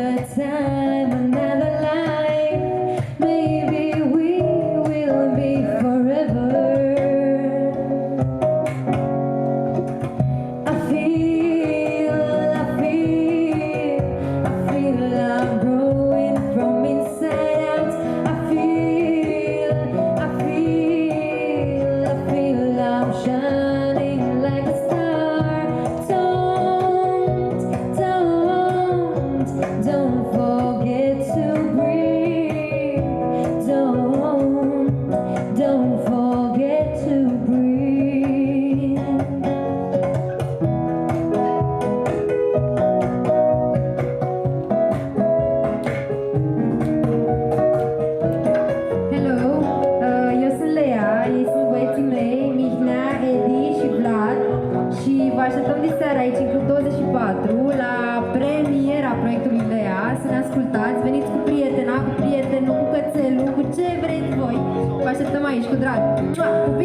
another time, another life. Maybe we will be forever. I feel I'm growing from inside out. I feel I'm shining like a star. Don't forget to breathe. Don't forget to breathe. Hello, eu sunt Lea, ei sunt băieții mei, Mihnea, Edi și Vlad și vă așteptăm de seară aici în Club 24 la premiera proiectului Lea, să ne ascultați, veniți cu prietena, cu prietenul, cu cățelul, cu ce vreți voi, vă așteptăm aici cu drag. Pupi!